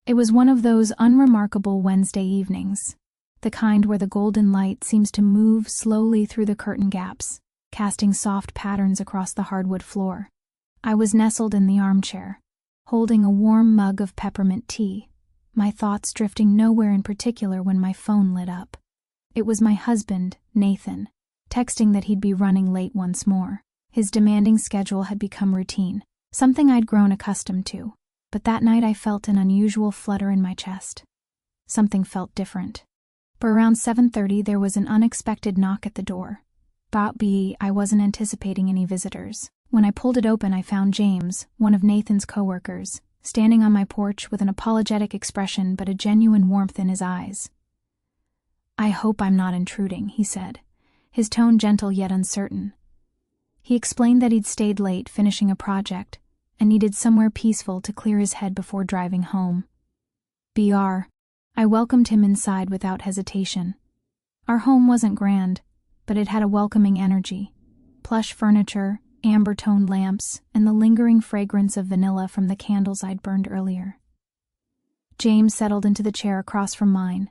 It was one of those unremarkable Wednesday evenings, the kind where the golden light seems to move slowly through the curtain gaps, casting soft patterns across the hardwood floor. I was nestled in the armchair, holding a warm mug of peppermint tea, my thoughts drifting nowhere in particular when my phone lit up. It was my husband, Nathan, texting that he'd be running late once more. His demanding schedule had become routine, something I'd grown accustomed to, but that night I felt an unusual flutter in my chest. Something felt different. But around 7:30 there was an unexpected knock at the door. I wasn't anticipating any visitors. When I pulled it open, I found James, one of Nathan's coworkers, standing on my porch with an apologetic expression but a genuine warmth in his eyes. "I hope I'm not intruding," he said, his tone gentle yet uncertain. He explained that he'd stayed late finishing a project and needed somewhere peaceful to clear his head before driving home. I welcomed him inside without hesitation. Our home wasn't grand, but it had a welcoming energy. Plush furniture, amber-toned lamps, and the lingering fragrance of vanilla from the candles I'd burned earlier. James settled into the chair across from mine,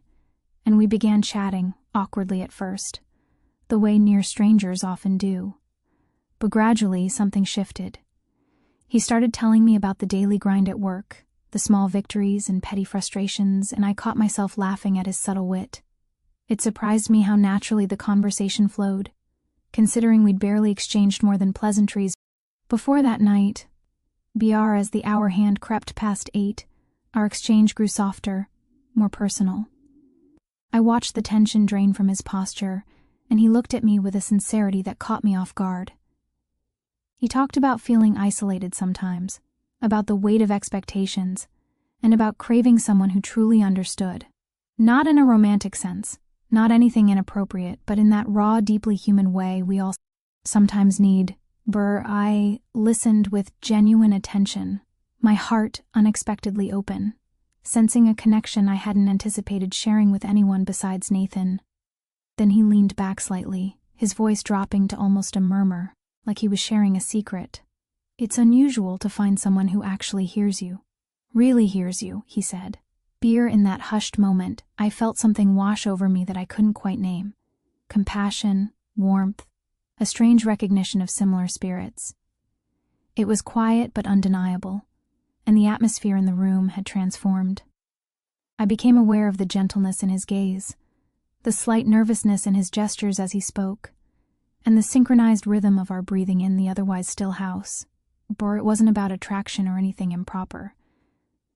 and we began chatting, awkwardly at first, the way near strangers often do. But gradually something shifted. He started telling me about the daily grind at work, the small victories and petty frustrations, and I caught myself laughing at his subtle wit. It surprised me how naturally the conversation flowed, considering we'd barely exchanged more than pleasantries. Before that night, as the hour hand crept past 8, our exchange grew softer, more personal. I watched the tension drain from his posture, and he looked at me with a sincerity that caught me off guard. He talked about feeling isolated sometimes, about the weight of expectations, and about craving someone who truly understood. Not in a romantic sense, not anything inappropriate, but in that raw, deeply human way we all sometimes need. I listened with genuine attention, my heart unexpectedly open, sensing a connection I hadn't anticipated sharing with anyone besides Nathan. Then he leaned back slightly, his voice dropping to almost a murmur, like he was sharing a secret. "It's unusual to find someone who actually hears you. Really hears you," he said. In that hushed moment, I felt something wash over me that I couldn't quite name. Compassion, warmth, a strange recognition of similar spirits. It was quiet but undeniable, and the atmosphere in the room had transformed. I became aware of the gentleness in his gaze, the slight nervousness in his gestures as he spoke, and the synchronized rhythm of our breathing in the otherwise still house. It wasn't about attraction or anything improper.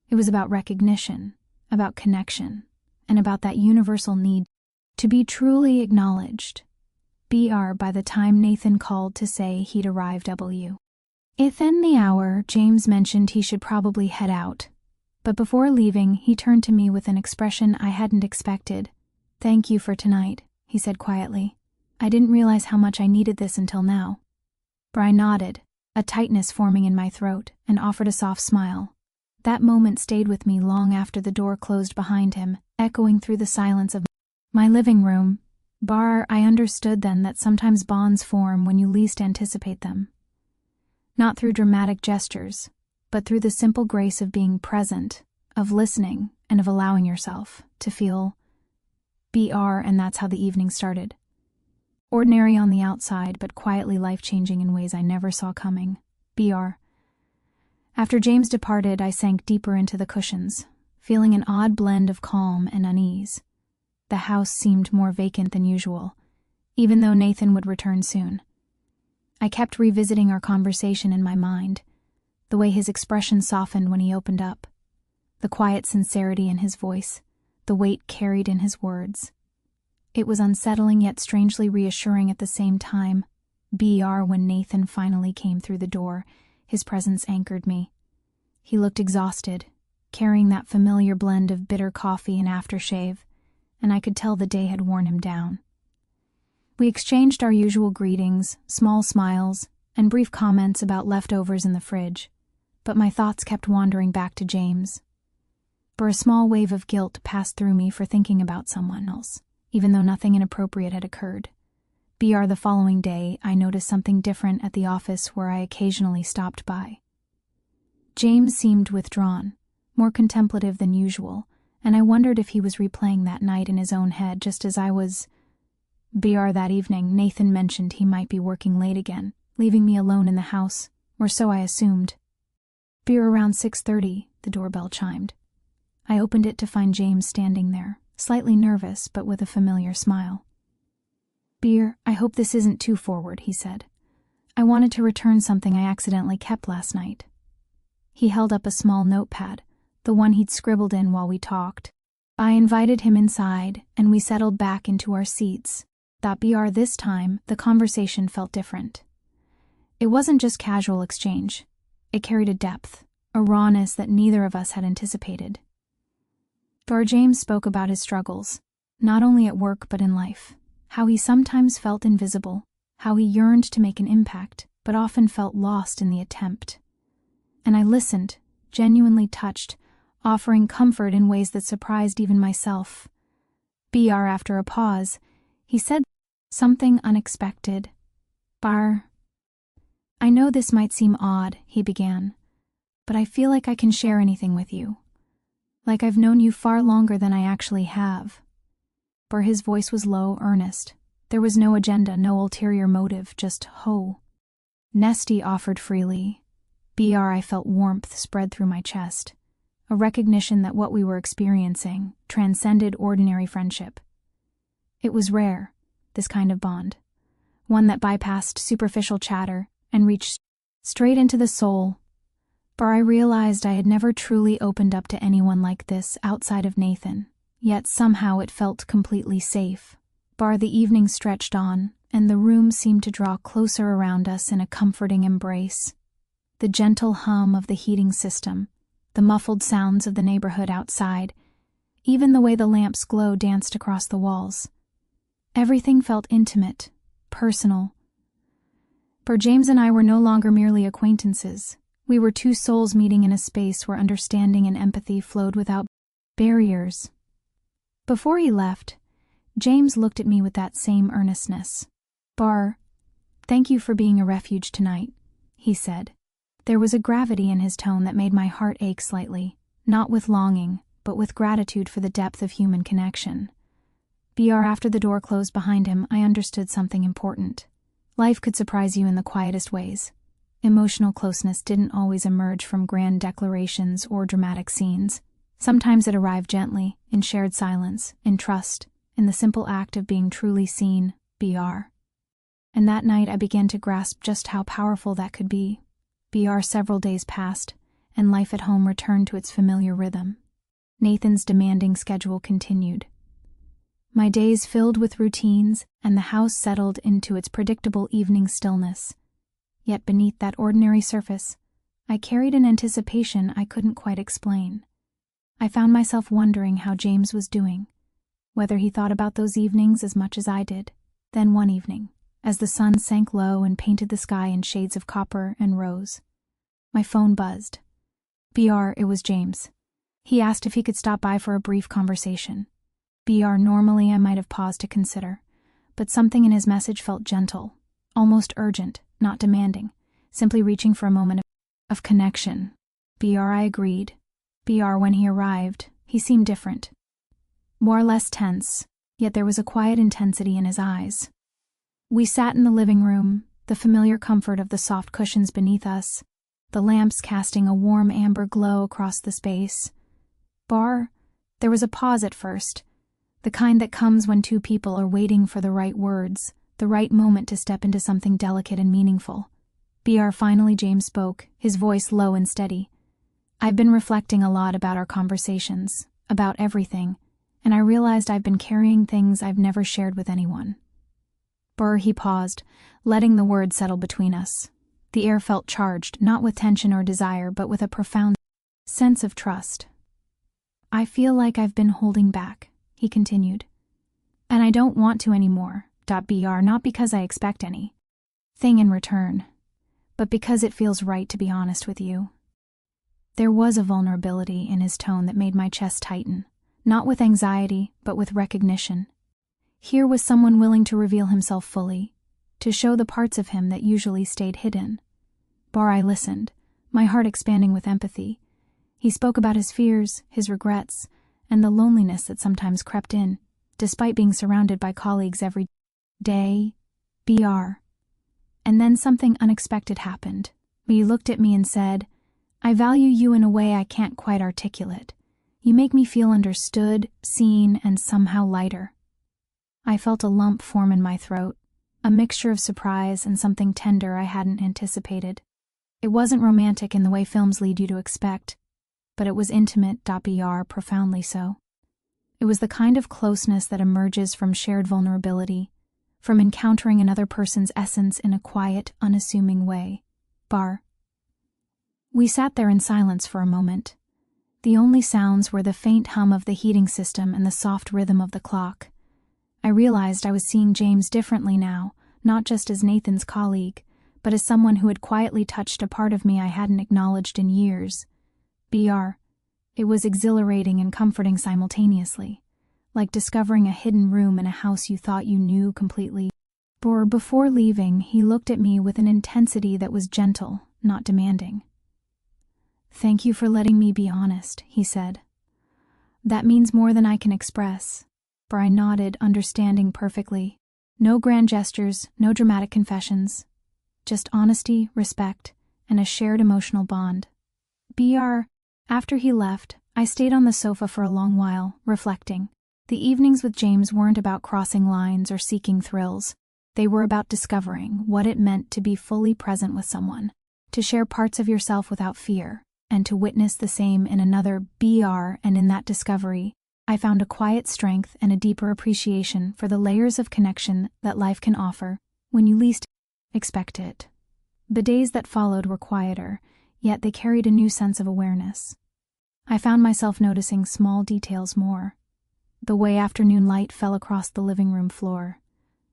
It was about recognition, about connection, and about that universal need to be truly acknowledged. By the time Nathan called to say he'd arrived within the hour, James mentioned he should probably head out, but before leaving, he turned to me with an expression I hadn't expected. "Thank you for tonight," he said quietly. "I didn't realize how much I needed this until now." I nodded, a tightness forming in my throat, and offered a soft smile. That moment stayed with me long after the door closed behind him, echoing through the silence of my living room. I understood then that sometimes bonds form when you least anticipate them. Not through dramatic gestures, but through the simple grace of being present, of listening, and of allowing yourself to feel. And that's how the evening started. Ordinary on the outside, but quietly life-changing in ways I never saw coming. After James departed, I sank deeper into the cushions, feeling an odd blend of calm and unease. The house seemed more vacant than usual, even though Nathan would return soon. I kept revisiting our conversation in my mind, the way his expression softened when he opened up, the quiet sincerity in his voice, the weight carried in his words. It was unsettling yet strangely reassuring at the same time. When Nathan finally came through the door, his presence anchored me. He looked exhausted, carrying that familiar blend of bitter coffee and aftershave, and I could tell the day had worn him down. We exchanged our usual greetings, small smiles, and brief comments about leftovers in the fridge, but my thoughts kept wandering back to James. A small wave of guilt passed through me for thinking about someone else, even though nothing inappropriate had occurred. The following day, I noticed something different at the office where I occasionally stopped by. James seemed withdrawn, more contemplative than usual, and I wondered if he was replaying that night in his own head just as I was. That evening, Nathan mentioned he might be working late again, leaving me alone in the house, or so I assumed. Around 6:30, the doorbell chimed. I opened it to find James standing there, slightly nervous but with a familiar smile. I hope this isn't too forward, he said. I wanted to return something I accidentally kept last night. He held up a small notepad, the one he'd scribbled in while we talked. I invited him inside, and we settled back into our seats. This time, the conversation felt different. It wasn't just casual exchange. It carried a depth, a rawness that neither of us had anticipated. James spoke about his struggles, not only at work but in life, how he sometimes felt invisible, how he yearned to make an impact, but often felt lost in the attempt. And I listened, genuinely touched, offering comfort in ways that surprised even myself. After a pause, he said something unexpected. I know this might seem odd, he began, but I feel like I can share anything with you. Like I've known you far longer than I actually have. His voice was low, earnest. There was no agenda, no ulterior motive, just Nesty offered freely. I felt warmth spread through my chest, a recognition that what we were experiencing transcended ordinary friendship. It was rare, this kind of bond, one that bypassed superficial chatter and reached straight into the soul. I realized I had never truly opened up to anyone like this outside of Nathan, yet somehow it felt completely safe. The evening stretched on, and the room seemed to draw closer around us in a comforting embrace. The gentle hum of the heating system, the muffled sounds of the neighborhood outside, even the way the lamp's glow danced across the walls. Everything felt intimate, personal. James and I were no longer merely acquaintances. We were two souls meeting in a space where understanding and empathy flowed without barriers. Before he left, James looked at me with that same earnestness. Thank you for being a refuge tonight, he said. There was a gravity in his tone that made my heart ache slightly, not with longing, but with gratitude for the depth of human connection. After the door closed behind him, I understood something important. Life could surprise you in the quietest ways. Emotional closeness didn't always emerge from grand declarations or dramatic scenes. Sometimes it arrived gently, in shared silence, in trust, in the simple act of being truly seen. And that night I began to grasp just how powerful that could be. Several days passed, and life at home returned to its familiar rhythm. Nathan's demanding schedule continued. My days filled with routines, and the house settled into its predictable evening stillness. Yet beneath that ordinary surface, I carried an anticipation I couldn't quite explain. I found myself wondering how James was doing, whether he thought about those evenings as much as I did. Then one evening, as the sun sank low and painted the sky in shades of copper and rose, my phone buzzed. It was James. He asked if he could stop by for a brief conversation. Normally I might have paused to consider, but something in his message felt gentle, almost urgent, not demanding, simply reaching for a moment of connection. I agreed. When he arrived, he seemed different. More or less tense, yet there was a quiet intensity in his eyes. We sat in the living room, the familiar comfort of the soft cushions beneath us, the lamps casting a warm amber glow across the space. There was a pause at first, the kind that comes when two people are waiting for the right words, the right moment to step into something delicate and meaningful. Finally James spoke, his voice low and steady. I've been reflecting a lot about our conversations, about everything, and I realized I've been carrying things I've never shared with anyone. He paused, letting the words settle between us. The air felt charged, not with tension or desire, but with a profound sense of trust. I feel like I've been holding back, he continued. And I don't want to anymore. Not because I expect anything in return, but because it feels right to be honest with you. There was a vulnerability in his tone that made my chest tighten, not with anxiety, but with recognition. Here was someone willing to reveal himself fully, to show the parts of him that usually stayed hidden. I listened, my heart expanding with empathy. He spoke about his fears, his regrets, and the loneliness that sometimes crept in, despite being surrounded by colleagues every day. BR. And then something unexpected happened. He looked at me and said, "I value you in a way I can't quite articulate. You make me feel understood, seen, and somehow lighter." I felt a lump form in my throat, a mixture of surprise and something tender I hadn't anticipated. It wasn't romantic in the way films lead you to expect, but it was intimate. Profoundly so. It was the kind of closeness that emerges from shared vulnerability, from encountering another person's essence in a quiet, unassuming way. We sat there in silence for a moment. The only sounds were the faint hum of the heating system and the soft rhythm of the clock. I realized I was seeing James differently now, not just as Nathan's colleague, but as someone who had quietly touched a part of me I hadn't acknowledged in years. It was exhilarating and comforting simultaneously, like discovering a hidden room in a house you thought you knew completely. Before leaving, he looked at me with an intensity that was gentle, not demanding. "Thank you for letting me be honest," he said. "That means more than I can express." I nodded, understanding perfectly. No grand gestures, no dramatic confessions. Just honesty, respect, and a shared emotional bond. After he left, I stayed on the sofa for a long while, reflecting. The evenings with James weren't about crossing lines or seeking thrills. They were about discovering what it meant to be fully present with someone, to share parts of yourself without fear, and to witness the same in another. And in that discovery, I found a quiet strength and a deeper appreciation for the layers of connection that life can offer when you least expect it. The days that followed were quieter, yet they carried a new sense of awareness. I found myself noticing small details more. The way afternoon light fell across the living room floor,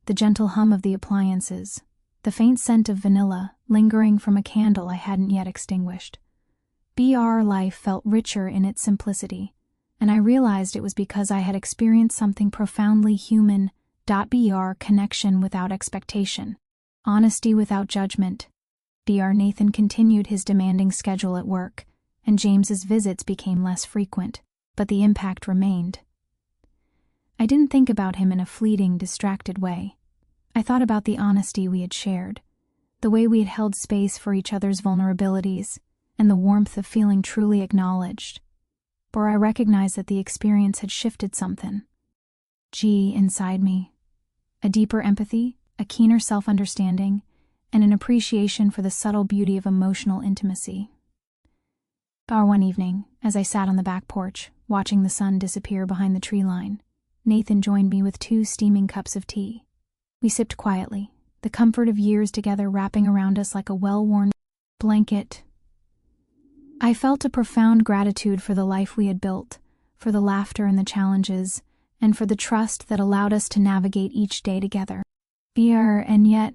the gentle hum of the appliances, the faint scent of vanilla lingering from a candle I hadn't yet extinguished. Life felt richer in its simplicity, and I realized it was because I had experienced something profoundly human. Connection without expectation, honesty without judgment. Nathan continued his demanding schedule at work, and James's visits became less frequent, but the impact remained. I didn't think about him in a fleeting, distracted way. I thought about the honesty we had shared, the way we had held space for each other's vulnerabilities, and the warmth of feeling truly acknowledged. I recognized that the experience had shifted something. Inside me. A deeper empathy, a keener self-understanding, and an appreciation for the subtle beauty of emotional intimacy. One evening, as I sat on the back porch, watching the sun disappear behind the tree line, Nathan joined me with 2 steaming cups of tea. We sipped quietly, the comfort of years together wrapping around us like a well-worn blanket. I felt a profound gratitude for the life we had built, for the laughter and the challenges, and for the trust that allowed us to navigate each day together. And yet,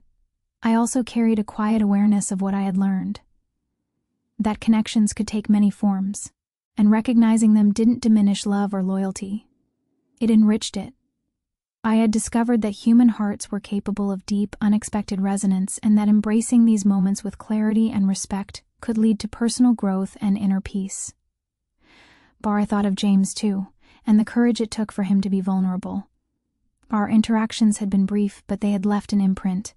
I also carried a quiet awareness of what I had learned. That connections could take many forms, and recognizing them didn't diminish love or loyalty. It enriched it. I had discovered that human hearts were capable of deep, unexpected resonance, and that embracing these moments with clarity and respect could lead to personal growth and inner peace. I thought of James too, and the courage it took for him to be vulnerable. Our interactions had been brief, but they had left an imprint,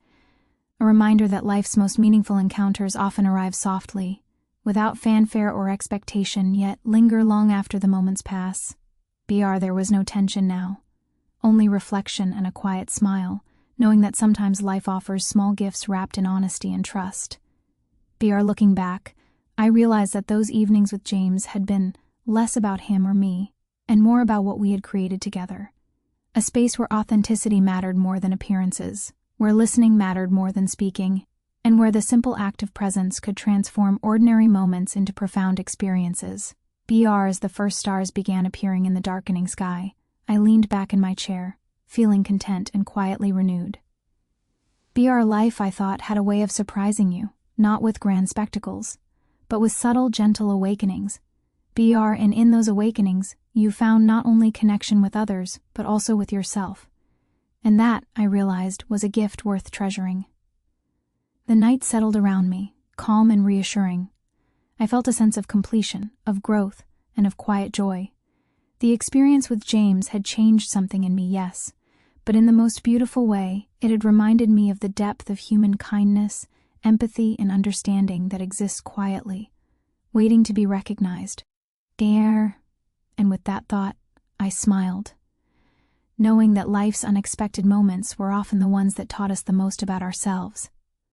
a reminder that life's most meaningful encounters often arrive softly, without fanfare or expectation, yet linger long after the moments pass. There was no tension now, only reflection and a quiet smile, knowing that sometimes life offers small gifts wrapped in honesty and trust. Looking back, I realized that those evenings with James had been less about him or me, and more about what we had created together. A space where authenticity mattered more than appearances, where listening mattered more than speaking, and where the simple act of presence could transform ordinary moments into profound experiences. As the first stars began appearing in the darkening sky, I leaned back in my chair, feeling content and quietly renewed. Life, I thought, had a way of surprising you, not with grand spectacles, but with subtle, gentle awakenings. And in those awakenings, you found not only connection with others, but also with yourself. And that, I realized, was a gift worth treasuring. The night settled around me, calm and reassuring. I felt a sense of completion, of growth, and of quiet joy. The experience with James had changed something in me, yes, but in the most beautiful way, it had reminded me of the depth of human kindness, empathy, and understanding that exists quietly, waiting to be recognized. There, and with that thought, I smiled, knowing that life's unexpected moments were often the ones that taught us the most about ourselves.